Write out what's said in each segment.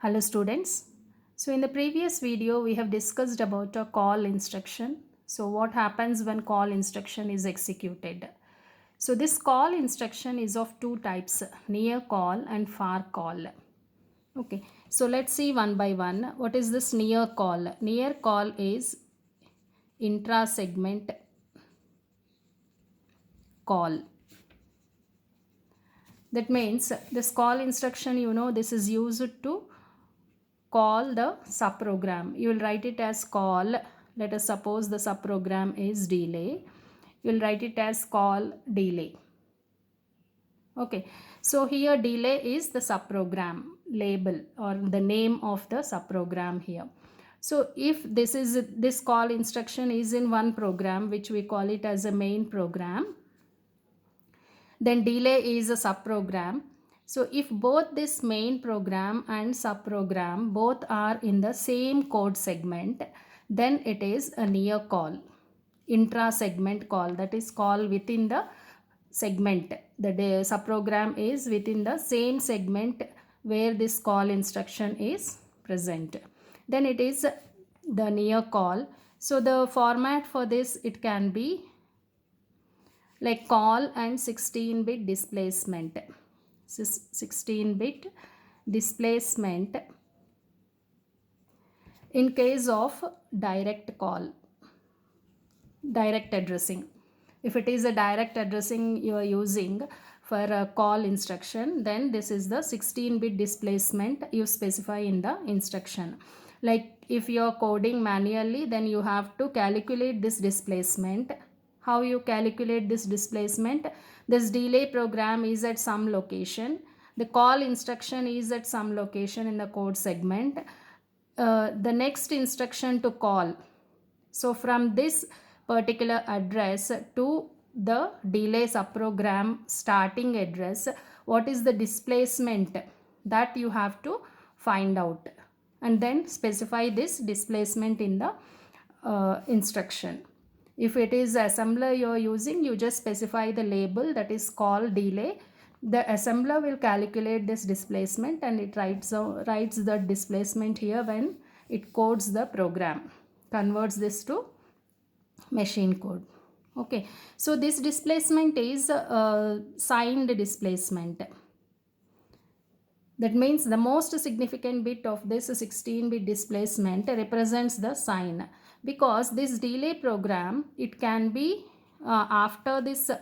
Hello students. So in the previous video we have discussed about a call instruction. So what happens when call instruction is executed? So this call instruction is of two types, near call and far call. Okay. So let's see one by one. What is this near call? Near call is intra segment call. That means this call instruction, this is used to call the subprogram. You will write it as call. Let us suppose the subprogram is delay. You will write it as call delay. Okay. So here delay is the subprogram label or the name of the subprogram here. So if this call instruction is in one program, which we call it as a main program, then delay is a subprogram. So if both this main program and subprogram both are in the same code segment, then it is a near call, intra segment call, that is call within the segment. The subprogram is within the same segment where this call instruction is present, then it is the near call. So the format for this, it can be like call and 16-bit displacement. 16-bit displacement in case of direct call, direct addressing. If it is a direct addressing you are using for a call instruction, then this is the 16-bit displacement you specify in the instruction. Like if you are coding manually, then you have to calculate this displacement. How you calculate this displacement? This delay program is at some location, the call instruction is at some location in the code segment, the next instruction to call. So from this particular address to the delay subprogram starting address, what is the displacement, that you have to find out and then specify this displacement in the instruction. If it is assembler you are using, you just specify the label, that is call delay. The assembler will calculate this displacement and it writes the displacement here when it codes the program, converts this to machine code. Okay, so this displacement is signed displacement. That means the most significant bit of this 16-bit displacement represents the sign, because this delay program, it can be after this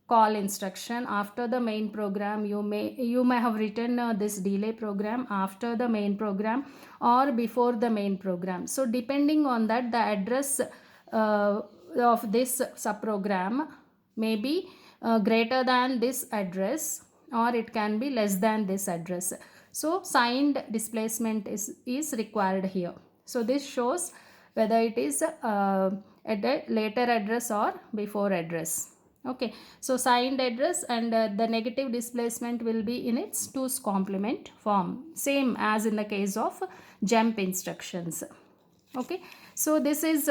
call instruction, after the main program. You may have written this delay program after the main program or before the main program. So depending on that, the address of this subprogram may be greater than this address, or it can be less than this address. So signed displacement is required here. So this shows whether it is at a later address or before address. Okay, so signed address and the negative displacement will be in its 2's complement form, same as in the case of jump instructions. Okay, so this is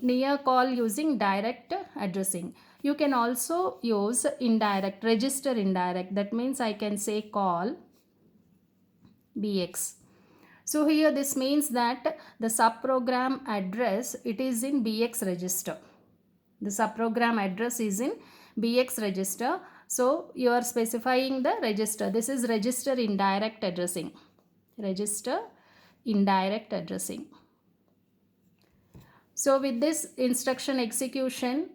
near call using direct addressing. You can also use indirect, register indirect. That means I can say call bx. So here this means that the subprogram address, it is in bx register. The subprogram address is in bx register. So you are specifying the register. This is register indirect addressing. Register indirect addressing. So with this instruction execution,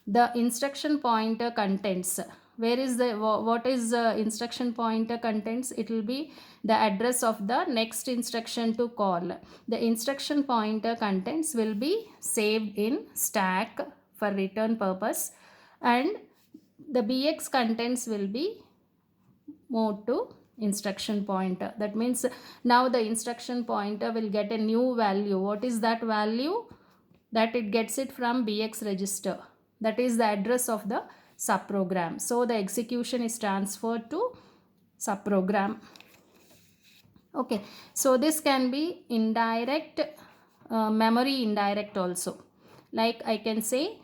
the instruction pointer contents, where is the what is the instruction pointer contents? It will be the address of the next instruction to call. The instruction pointer contents will be saved in stack for return purpose, and the bx contents will be moved to instruction pointer. That means now the instruction pointer will get a new value. What is that value? That it gets it from bx register, that is the address of the subprogram. So the execution is transferred to subprogram. Okay, so this can be indirect, memory indirect also. Like I can say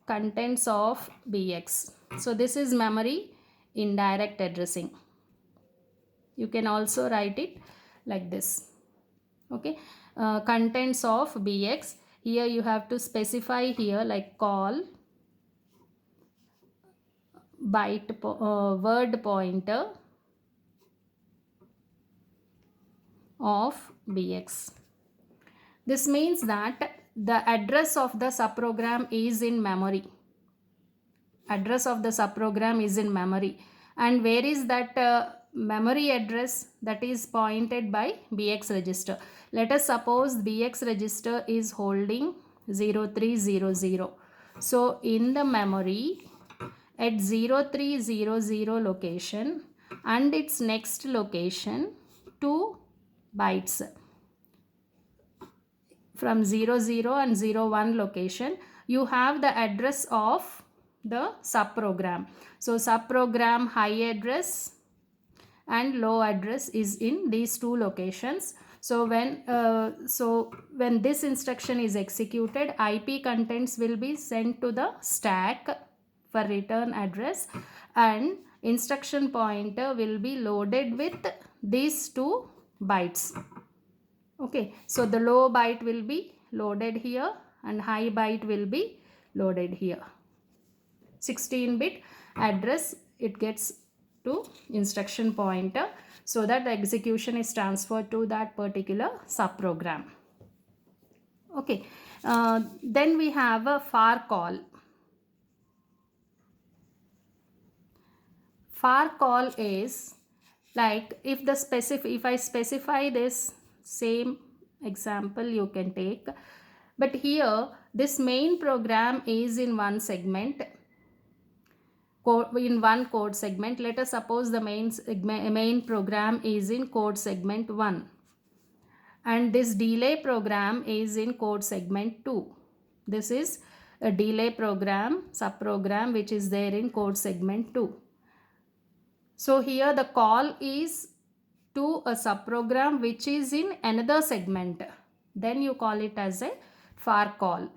contents of bx. So this is memory indirect addressing. You can also write it like this. Okay, contents of bx, here you have to specify here like call word pointer of bx. This means that the address of the subprogram is in memory. Address of the subprogram is in memory. And where is that memory address? That is pointed by bx register. Let us suppose bx register is holding 0300. So in the memory at 0300 location and its next location 2 bytes from 00 and 01 location, you have the address of the subprogram. So subprogram high address and low address is in these two locations. So when this instruction is executed, IP contents will be sent to the stack for return address, and instruction pointer will be loaded with these 2 bytes. Okay, so the low byte will be loaded here and high byte will be loaded here. 16-bit address it gets to instruction pointer, so that the execution is transferred to that particular subprogram. Okay, then we have a far call. Far call is like if I specify this same example you can take, but here this main program is in one segment, in one code segment. Let us suppose the main program is in code segment 1 and this delay program is in code segment 2. This is a delay program subprogram which is there in code segment 2. So here the call is to a subprogram which is in another segment. Then you call it as a far call.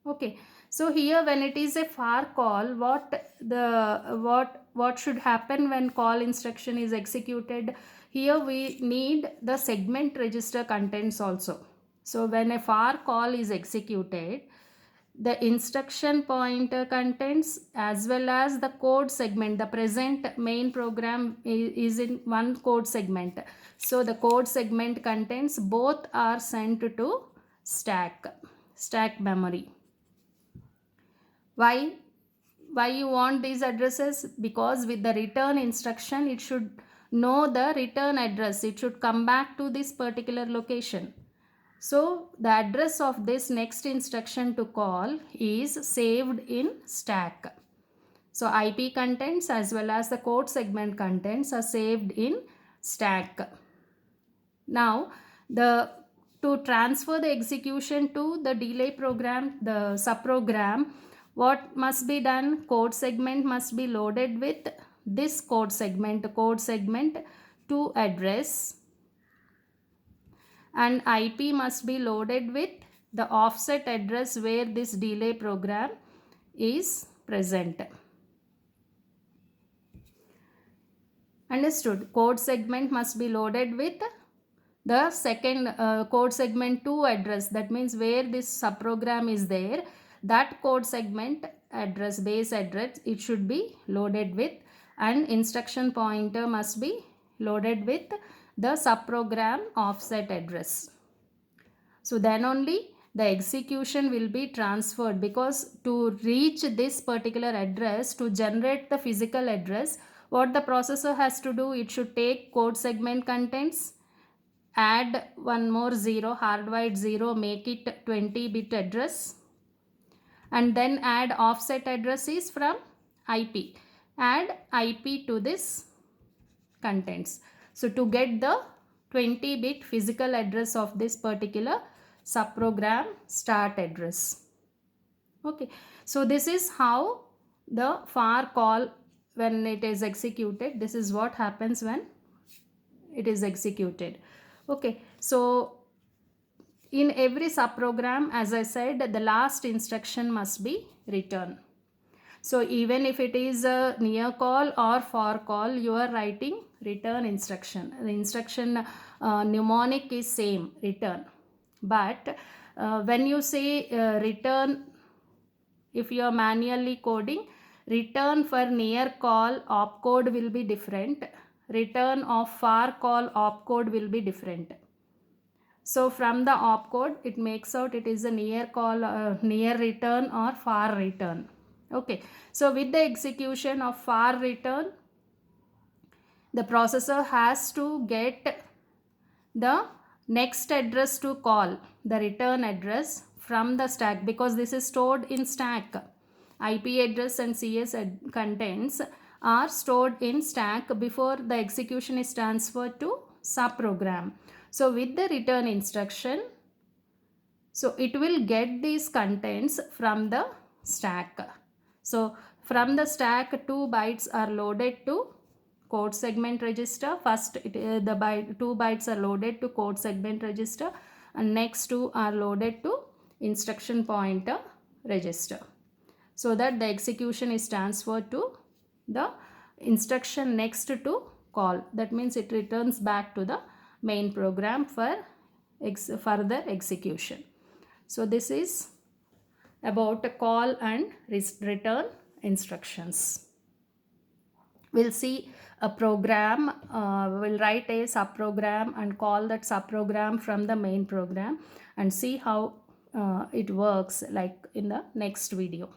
Okay. So here when it is a far call, what should happen when call instruction is executed? Here we need the segment register contents also. So when a far call is executed, the instruction pointer contents as well as the code segment, the present main program is in one code segment. So the code segment contents both are sent to stack memory. Why you want these addresses? Because with the return instruction it should know the return address. It should come back to this particular location. So the address of this next instruction to call is saved in stack. So IP contents as well as the code segment contents are saved in stack. Now to transfer the execution to the delay program, the subprogram, what must be done? Code segment must be loaded with this code segment to address, and IP must be loaded with the offset address where this delay program is present. Understood? Code segment must be loaded with the second code segment 2 address. That means where this subprogram is there, that code segment address, base address, it should be loaded with, and instruction pointer must be loaded with the subprogram offset address. So then only the execution will be transferred, because to reach this particular address, to generate the physical address, what the processor has to do, it should take code segment contents, add one more 0, hardwired 0, make it 20-bit address, and then add offset addresses from IP. Add IP to this contents. So to get the 20-bit physical address of this particular subprogram start address. Okay. So this is how the far call, when it is executed, this is what happens when it is executed. Okay. So in every subprogram, as I said, the last instruction must be returned. So even if it is a near call or for call, you are writing return instruction. The instruction mnemonic is same, return. But when you say return, if you are manually coding, return for near call opcode will be different. Return of far call opcode will be different. So from the opcode, it makes out it is a near call, near return or far return. Okay. So with the execution of far return, the processor has to get the next address to call, the return address from the stack, because this is stored in stack. IP address and CS contents are stored in stack before the execution is transferred to subprogram. So with the return instruction, so it will get these contents from the stack. So from the stack, 2 bytes are loaded to code segment register. First, the 2 bytes are loaded to code segment register, and next 2 are loaded to instruction pointer register, so that the execution is transferred to the instruction next to call. That means it returns back to the main program for further execution. So this is about call and return instructions. We'll see a program, we'll write a subprogram and call that subprogram from the main program and see how it works like in the next video.